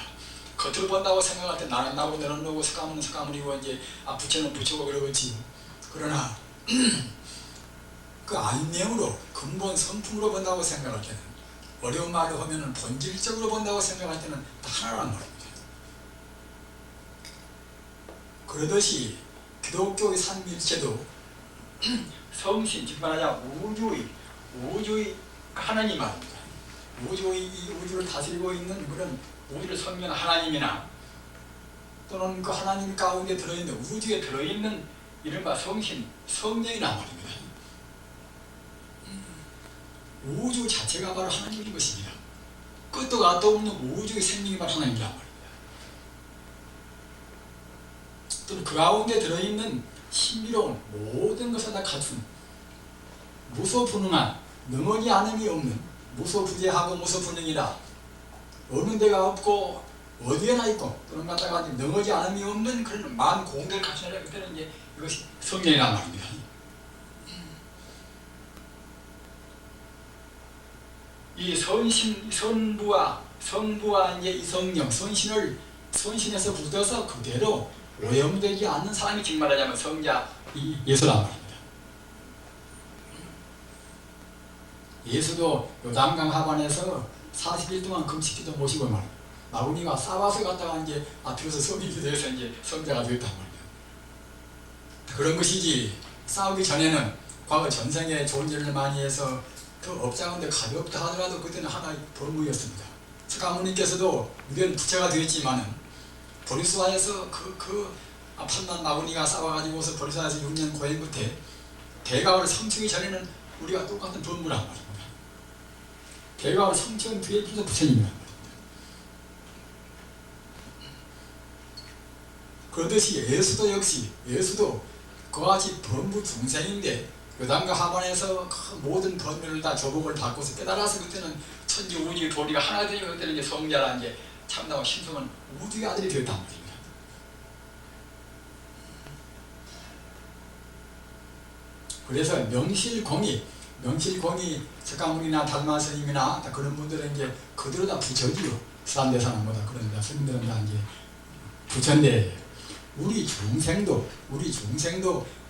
겉으로 본다고 생각할 때 나는 나고 너는 너고 석가모니는 석가모니고 이제 부처는 부처고 그러겠지. 그러나 그 안면으로 근본 성품으로 본다고 생각할 때는, 어려운 말로 하면은 본질적으로 본다고 생각할 때는 다 하나란 말입니다. 그러듯이 기독교의 삼위일체도 성신, 즉 말하자 우주의 하나님 말입니다. 이 우주를 다스리고 있는 그런 우주를 섬기는 하나님이나 또는 그 하나님 가운데 들어있는 우주에 들어있는 이른바 성신, 성령이란 말입니다. 우주 자체가 바로 하나님인 것입니다. 끝도 가도 없는 우주의 생명이 바로 하나님이란 말입니다. 또는 그 가운데 들어있는 신비로운 모든 것을 다 갖춘 무소분응한, 넘어지 않음이 없는, 무소부재하고 무소분응이라 어느 데가 없고 어디에나 있고 또는 갖다가 넘어지 않음이 없는 그런 만 공대를 갖추느라 그때는 이제 이것이 성령이란 말입니다. 이 성부와 이제 이 성령, 선신에서 굳어서 그대로 오염되지 않는 사람이 즉 말하자면 성자 예수란 말입니다. 예수도 요단강 하반에서 40일 동안 금식기도 모시고 말입니다. 마구니가 싸워서 갔다가 이제 들어서 성인이 돼서 이제 성자가 되었단 말입니다. 그런 것이지, 싸우기 전에는 과거 전생에 좋은 일을 많이 해서 그 업장인데 가볍다 하더라도 그때는 하나의 법무였습니다. 석가모니께서도 우리는 부처가 되었지만은 보리수화에서 판단 마구니가 싸워가지고서 보리수화에서 6년 고행 끝에 대가를 성취하기 전에는 우리가 똑같은 법무란 말입니다. 대가를 성취한 뒤에 비로소 부처님이란 말입니다. 그러듯이 예수도 그와 같이 범부 중생인데 요단강 하반에서 그 모든 법률을 다 조복을 받고서 깨달아서 그때는 천지 우주 도리가 하나 되니까 그때는 이제 성자라 이제 참나와 신성은 우주의 아들이 되었단 말입니다. 그래서 명실공히 석가모니나 달마 스님이나 그런 분들은 이제 그대로 다 부처지요. 수산대사나 뭐다 그런 스님들은 다 이제 부처인데 우리 중생도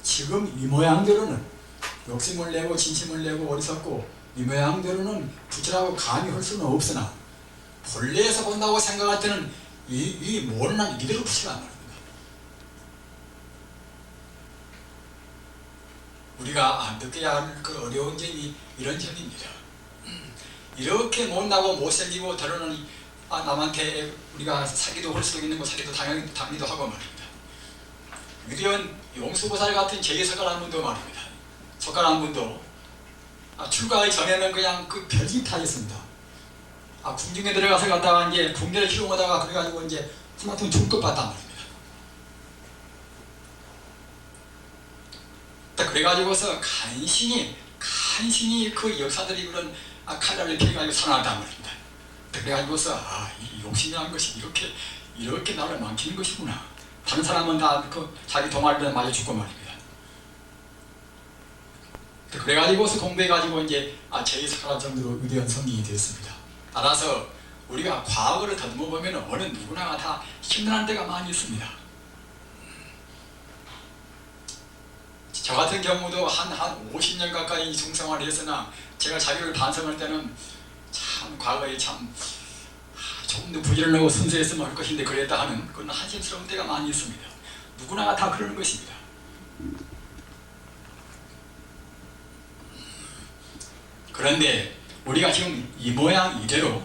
지금 이 모양대로는 욕심을 내고 진심을 내고 어리석고 이 모양대로는 부처라고 감히 할 수는 없으나 본래에서 본다고 생각할 때는 이 모른한 이대로 부처란 말입니다. 우리가 느껴야 할 그 어려운 점이 이런 점입니다. 이렇게 못나고 못생기고 때로는 남한테 우리가 사기도 할 수도 있는 거 사기도 당하기도 하고 말입니다. 위대한 용수보살 같은 제2석갈 한 분도 말입니다. 석갈 한 분도 출가하기 전에는 그냥 그 별짓하였습니다. 궁중에 들어가서 갔다가 이제 궁계를 희롱하다가 그래가지고 이제 스마트폰 중급 받단 말입니다. 그래가지고서 간신히 그 여사들이 그런 칼날을 피해가지고 살아났단 말입니다. 그래가지고서 이 욕심이라는 것이 이렇게 나를 망치는 것이구나. 다른 사람은 다 자기 동아리를 맞아 죽고 말입니다. 그래가지고서 공부해가지고 이제 제2석갈 정도로 위대한 성인이 되었습니다. 따라서 우리가 과거를 더듬어 보면 어느 누구나 다 힘든 때가 많이 있습니다. 저 같은 경우도 한 50년 가까이 중생활을 했으나 제가 자기를 반성할 때는 참 과거에 참 조금 더 부지런하고 순수했으면 할 것인데 그랬다 하는 그런 한심스러운 때가 많이 있습니다. 누구나 다 그러는 것입니다. 그런데 우리가 지금 이 모양 이대로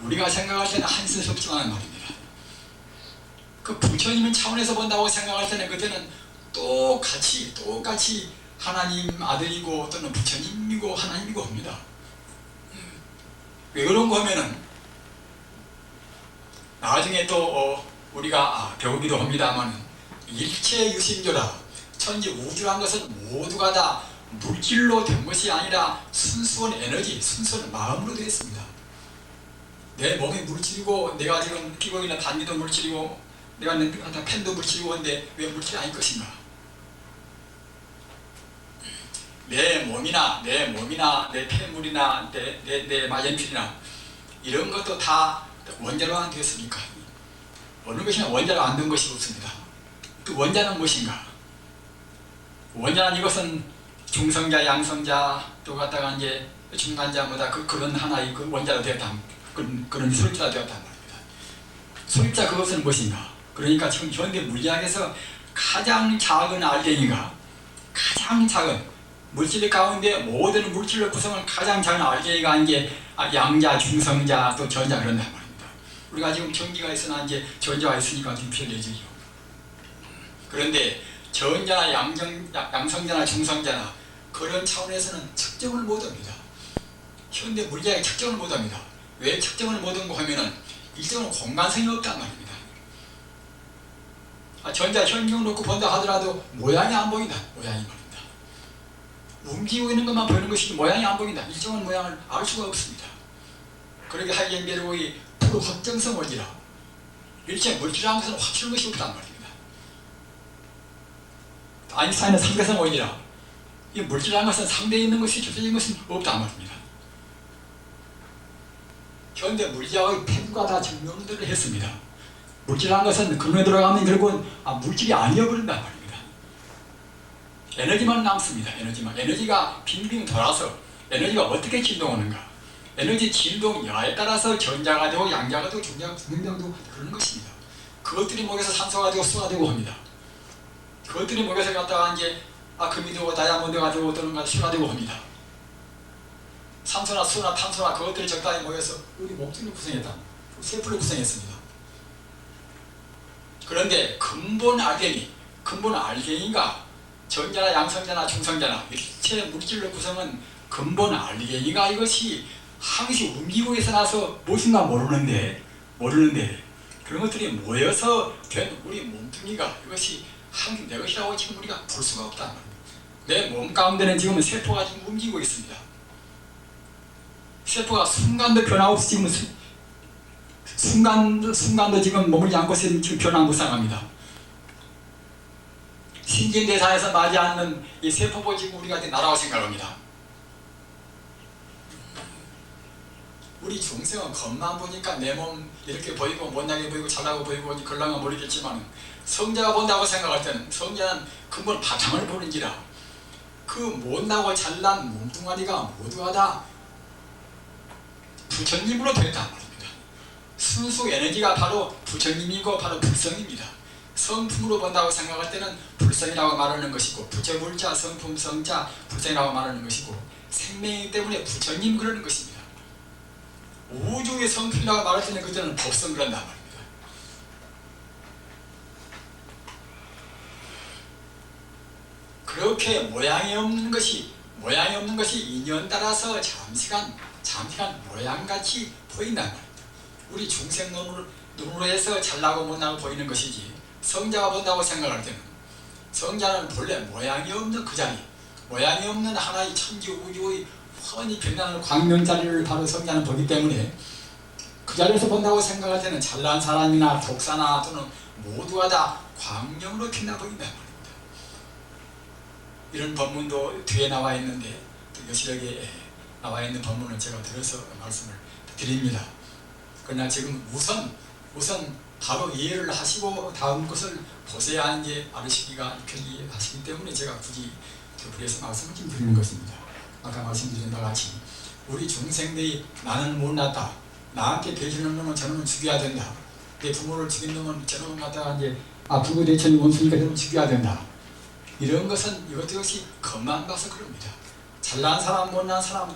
우리가 생각할 때는 한스럽지만 말입니다. 그 부처님의 차원에서 본다고 생각할 때는 그때는 똑같이 하나님 아들이고 또는 부처님이고 하나님이고 합니다. 왜 그런 거 하면은 나중에 또 우리가 배우기도 합니다만 일체 유심조라 천지 우주란 것은 모두가 다 물질로 된 것이 아니라 순수한 에너지, 순수한 마음으로 되어 있습니다. 내 몸이 물질이고 내가 지금 끼고 있는 단기도 물질이고 내가 갖다 펜도 물질이고 한데 왜 물질이 아닐 것인가? 내 몸이나 내 폐물이나 내 마연필이나 이런 것도 다 원자로 안 되었습니까? 어느 것이나 원자로 안 된 것이 없습니다. 그 원자는 무엇인가? 원자는 이것은 중성자, 양성자 또 갖다가 이제 중간자마다 그런 하나의 그 원자로 되었다. 그런 수립자가 되었단 말입니다. 수립자 그것은 무엇인가? 그러니까 지금 현대 물리학에서 가장 작은 알갱이가 가장 작은 물질 가운데 모든 물질의 구성을 가장 작은 알갱이가 이제 양자, 중성자 또 전자 그런단 말입니다. 우리가 지금 전기가 있으나 이제 전자가 있으니까 좀 편해지죠. 그런데 전자나 양성자나 중성자나 그런 차원에서는 측정을 못합니다. 현대 물리학이 측정을 못합니다. 왜 측정을 못한 거 하면은 일정한 공간성이 없단 말입니다. 전자 현경 놓고 본다 하더라도 모양이 안 보인다. 모양이 말입니다. 움직이고 있는 것만 보이는 것이지 모양이 안 보인다. 일정한 모양을 알 수가 없습니다. 그러게 하이겐베르크의 불확정성 원리라 일체 물질이라는 것은 확실한 것이 없단 말입니다. 아인슈타인의 상대성 원리라 이 물질이라는 것은 상대에 있는 것이 주체적인 것은 없단 말입니다. 현대 물리학의 폐부가 다 증명들을 했습니다. 물질이라는 것은 근원에 들어가면 결국은 물질이 아니어버린단 말입니다. 에너지만 남습니다. 에너지가 빙빙 돌아서 에너지가 어떻게 진동하는가? 에너지 진동 여하에 따라서 전자가 되고 양자가 되고 중자가 되고 그러는 것입니다. 그것들이 모여서 산소가 되고 수가 되고 합니다. 그것들이 모여서 갖다가 이제 금이 되고 다이아몬드가 되고 또는 수가 되고 합니다. 산소나 수나 탄소나 그것들이 적당히 모여서 우리 목줄을 구성했다. 세포를 구성했습니다. 그런데 근본 알갱이가 전자나 양성자나 중성자나 일체 물질로 구성은 근본 알갱이가 이것이 항시 움직이고 있어나서 무엇인가 모르는데 그런 것들이 모여서 된 우리 몸뚱이가 이것이 항시 내 것이라고 지금 우리가 볼 수가 없단 말입니다. 내 몸 가운데는 지금 세포가 지금 움직이고 있습니다. 세포가 순간도 변화 없이 지금 순간도 지금 머물지 않고 지금 변화무쌍합니다. 신진대사에서 나지 않는 이 세포보 지금 우리가 날아와 생각합니다. 우리 중생은 겉만 보니까 내 몸 이렇게 보이고 못나게 보이고 잘나고 보이고 걸랑은 모르겠지만 성자가 본다고 생각할 때는 성자는 근본 바탕을 보는지라 그 못나고 잘난 몸뚱아리가 모두가 다 부처님으로 되었단 말입니다. 순수 에너지가 바로 부처님이고 바로 불성입니다. 성품으로 본다고 생각할 때는 불성이라고 말하는 것이고 부처불자 성품 성자 불성이라고 말하는 것이고 생명이기 때문에 부처님 그러는 것입니다. 우주의 성품이라고 말할 때는 그때는 법성 그런단 말입니다. 그렇게 모양이 없는 것이 인연 따라서 잠시간 모양같이 보인단 말입니다. 우리 중생 눈으로 해서 잘나고 못나고 보이는 것이지 성자가 본다고 생각할 때는 성자는 본래 모양이 없는 그 자리, 모양이 없는 하나의 천지 우주의 훤히 빛나는 광명자리를 바로 성자는 보기 때문에 그 자리에서 본다고 생각할 때는 잘난 사람이나 독사나 또는 모두가 다 광명으로 빛나 보인단 말입니다. 이런 법문도 뒤에 나와 있는데 여시력에 나와 있는 법문을 제가 들어서 말씀을 드립니다. 그러나 지금 우선 바로 이해를 하시고 다음 것을 보셔야 이제 알으시기가 편리하시기 때문에 제가 굳이 교부에서 말씀을 좀 드리는 것입니다. 아까 말씀드린 바와 같이 우리 중생들이 나는 못났다, 나한테 배신하는 놈은 저놈은 죽여야 된다, 내 부모를 죽인 놈은 저놈은 갖다가 이제 부모 대천이 원수니까 저놈은 죽여야 된다, 이런 것은 이것 역시 겉만 봐서 그럽니다. 잘난 사람 못난 사람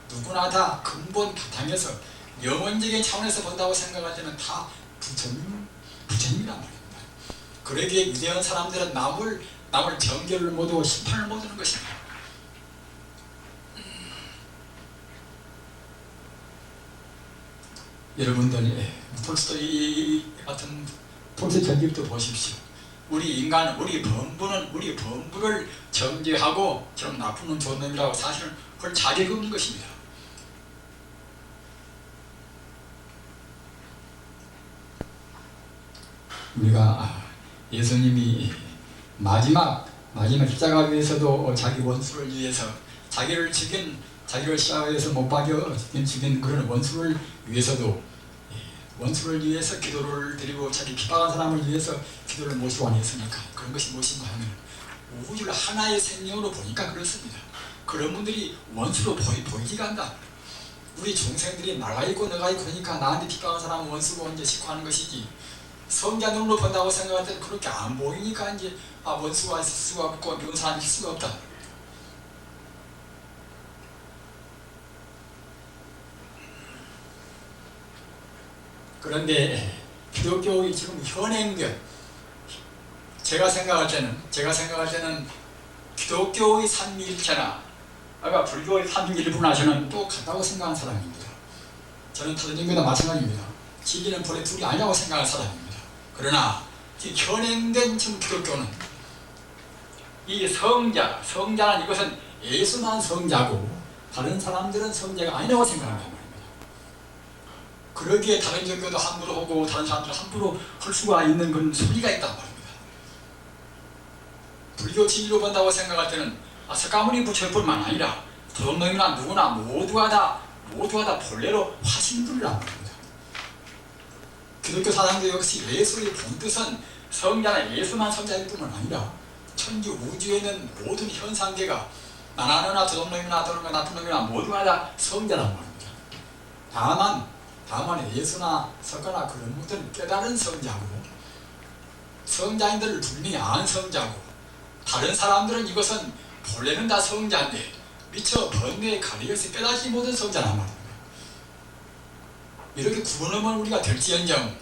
누구나 다 근본 바탕에서 영원적인 차원에서 본다고 생각할 때는 다 부처님이란 말입니다. 그러기에 위대한 사람들은 남을 정결을 못하고 심판을 못하는 것입니다. 여러분들 톨스토이 같은 톨스토이 전집도 보십시오. 우리 인간은 우리 범부를 정죄하고 저런 나쁜 놈 좋은 놈이라고 사실은 그걸 자격이 없는 것입니다. 우리가 예수님이 마지막 십자가 위에서도 자기 원수를 위해서 자기를 십자가에서 못 박여 죽인 그런 원수를 위해서도 원수를 위해서 기도를 드리고 자기 핍박한 사람을 위해서 기도를 모시고 아니었습니까? 그런 것이 무엇인가 하면 우주를 하나의 생명으로 보니까 그렇습니다. 그런 분들이 원수로 보이지가 않다. 우리 중생들이 나가 있고 너가 있고 그러니까 나한테 핍박한 사람은 원수고 이제 식화하는 것이지 성자 눈으로 본다고 생각할 때는 그렇게 안 보이니까 이제 원수가 있을 수가 없고 미운 사람이 있을 수가 없다. 그런데 기독교의 지금 현행된 제가 생각할 때는 기독교의 삼위일체나 아까 불교의 삼위일부나 저는 또 같다고 생각하는 사람입니다. 저는 다른 종교도 마찬가지입니다. 진리는 본래 둘이 아니라고 생각하는 사람입니다. 그러나 현행된 지금 기독교는 이 성자는 이것은 예수만 성자고 다른 사람들은 성자가 아니라고 생각한단 말입니다. 그러기에 다른 종교도 함부로 하고 다른 사람들 함부로 할 수가 있는 그런 소리가 있단 말입니다. 불교 진리로 본다고 생각할 때는 석가모니 부처뿐만 아니라 도둑놈이나 누구나 모두가 다 본래로 화신들이란 말입니다. 기독교 사상도 역시 예수의 본뜻은 성자는 예수만 성자일 뿐만 아니라 천지 우주에 있는 모든 현상계가 나나나 도둑놈이나 나쁜 놈이나 모두가 다 성자란 말입니다. 다만 예수나 석가나 그런 분들은 깨달은 성자고 성자인들을 분명히 아는 성자고 다른 사람들은 이것은 본래는 다 성자인데 미처 번뇌에 가려서 깨닫지 못한 성자란 말입니다. 이렇게 구분하면 우리가 될지언정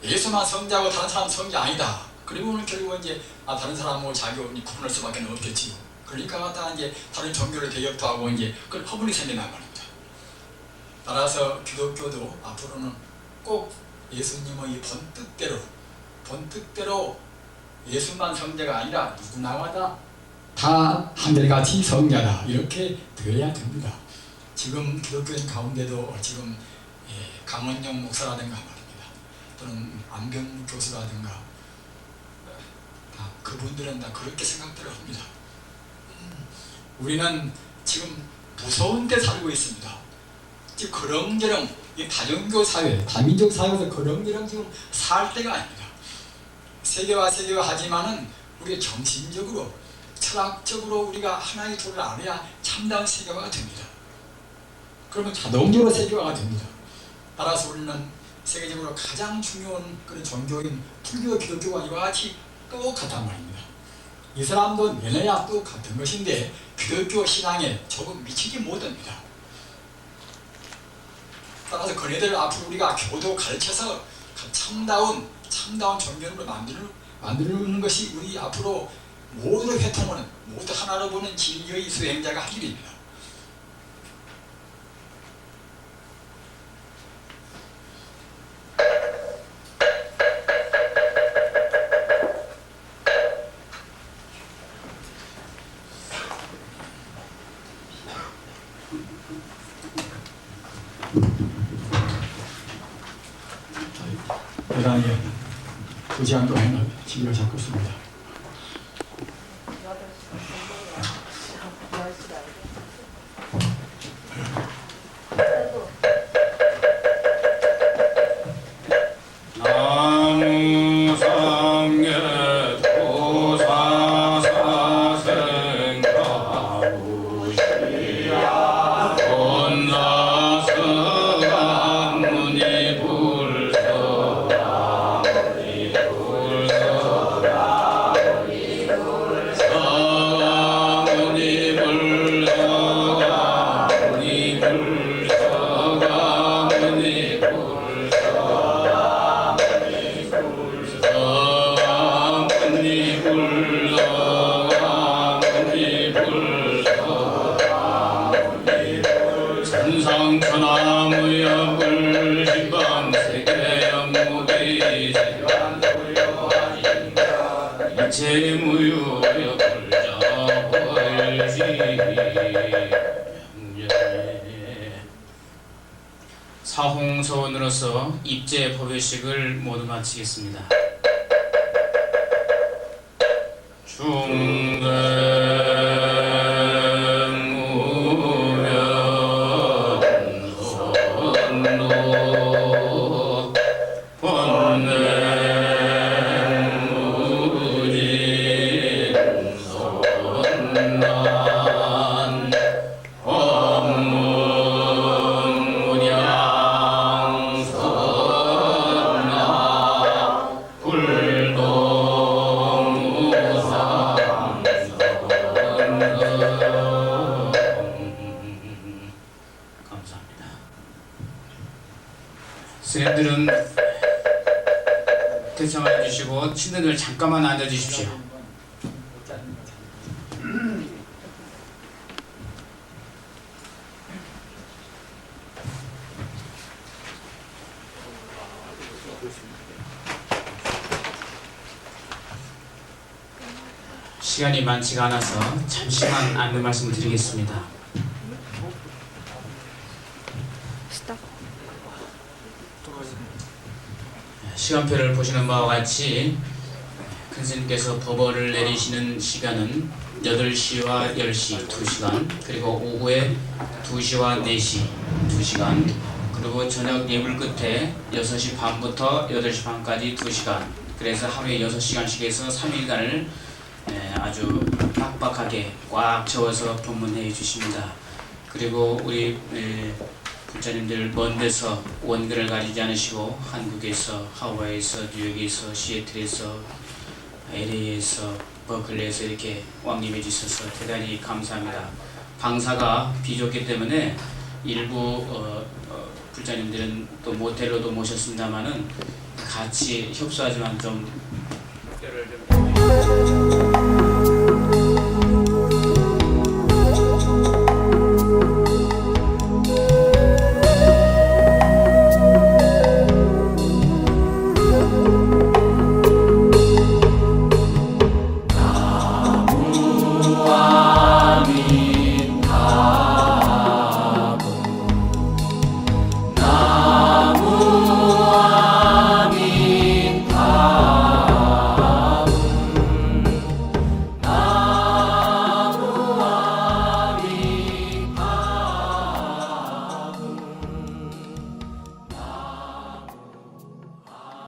예수만 성자고 다른 사람은 성자 아니다. 그리고는 결국은 이제 다른 사람하고 자기 구분할 수밖에 없겠지요. 그러니까 갖다가 이제 다른 종교를 대역도 하고 이제 그런 허물이 생긴단 말입니다. 따라서 기독교도 앞으로는 꼭 예수님의 본뜻대로 예수만 성자가 아니라 누구나마다 다 한결같이 성자다 이렇게 되어야 됩니다. 지금 기독교인 가운데도 지금 강원영 목사라든가 말입니다. 또는 안경 교수라든가 그분들은 다 그렇게 생각들을 합니다. 우리는 지금 무서운 데 살고 있습니다. 지금 그렁저렁 이 다종교 사회, 다민족 사회에서 그렁저렁 지금 살 때가 아닙니다. 세계화 하지만은 우리가 정신적으로 철학적으로 우리가 하나의 도를 알아야 참다운 세계화가 됩니다. 그러면 자동적으로 세계화가 됩니다. 따라서 우리는 세계적으로 가장 중요한 그런 종교인 불교, 기독교와 이와 같이 똑같단 말입니다. 이 사람도 내려야 똑같은 것인데 기독교 신앙에 조금 미치지 못합니다. 따라서 그네들 앞으로 우리가 교도 가르쳐서 참다운 종교를 만드는 것이 우리 앞으로 모두 회통하는, 모두 하나로 보는 진리의 수행자가 할 일입니다. 대단히 2시간 동안 진료를 잡고 있습니다. 사홍서원으로서 입제 법요식을 모두 마치겠습니다. 스님들은 대청해 주시고 친구들 잠깐만 앉아 주십시오. 시간이 많지가 않아서 잠시만 안내 말씀을 드리겠습니다. 시간표를 보시는 바와 같이 큰 스님께서 법어를 내리시는 시간은 8시와 10시 2시간, 그리고 오후에 2시와 4시 2시간, 그리고 저녁 예불 끝에 6시 반부터 8시 반까지 2시간, 그래서 하루에 6시간씩 해서 3일간을 아주 빡빡하게 꽉 채워서 법문해 주십니다. 그리고 우리 불자님들 먼 데서 원근을 가리지 않으시고 한국에서, 하와이에서, 뉴욕에서, 시애틀에서, LA에서, 버클리에서 이렇게 왕림해 주셔서 대단히 감사합니다. 방사가 비좁기 때문에 일부 불자님들은 또 모텔로도 모셨습니다만은 같이 협소하지만 좀